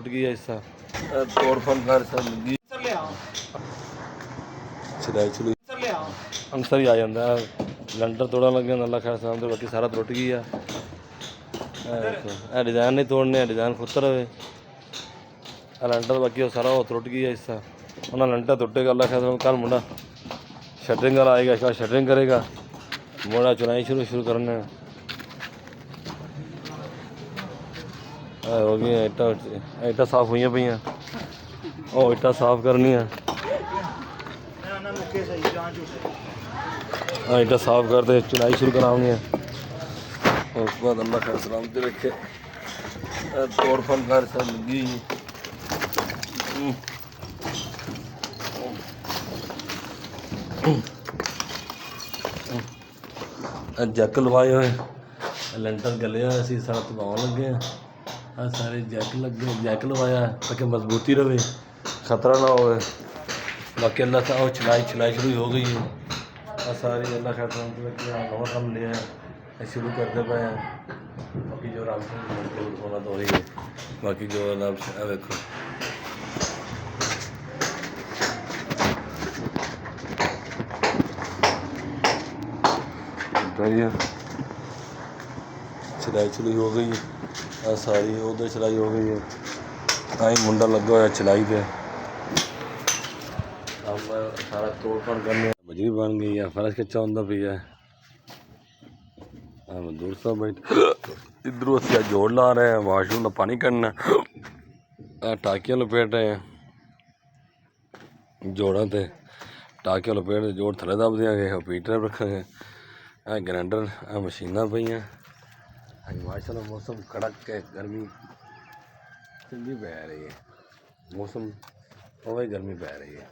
टूट गई है हिस्सा तोड़ फन कर सब लगी चलाई अक्सर ही आ जाता है लंटर तोड़ा लग गया अल्लाह खैर सलाम बाकी सारा टुट गई है डिज़ाइन नहीं तोड़ने डिज़ाइन खुतर रहे लंटर बाकी सारा वो टुट गई है हिस्सा उन्हें लंटर टुटेगा अल्लाह खैर कल मुंडा शटरिंग वाला आएगा इसका शटरिंग करेगा मुंडा चुनाई शुरू करने हो गई इट्टा साफ हुई पी और इट्टा साफ करनी है इट्टा साफ करते चुनाई शुरू करानी है उस बाद अल्लाह खैर सलामती रखे तोड़ फन कर सब लगी जैक लवाए हुए लेंटर गले असी सारा तबावन लगे हैं सारे जैक लवाया ताकि मजबूती रहे खतरा ना हो बाकी अल्लाह सा चलाई शुरू हो गई है सारी अल्लाह खैर नवा काम लिया शुरू करते पे हैं बाकी जो राम होना तो हो रही है बाकी जो देखो चलाई हो गई है सारी उधर चलाई हो गई है ताई मुंडा लगा हुआ चलाई पे सारा तोड़ फोड़ करने बजरी बन गई है फर्श कच्चा होंदा पी है मजदूर साहब बैठ इधरों अस जोड़ ला रहे हैं वाशरूम का पानी करना टाकियाँ लपेट रहे हैं जोड़ा ते टाकियाँ लपेट जोड़ थले दब देंगे हीटर रखेंगे ग्राइंडर मशीना पई माशाल्लाह मौसम कड़क के गर्मी चंगी पै रही है मौसम हवा गर्मी पै रही है।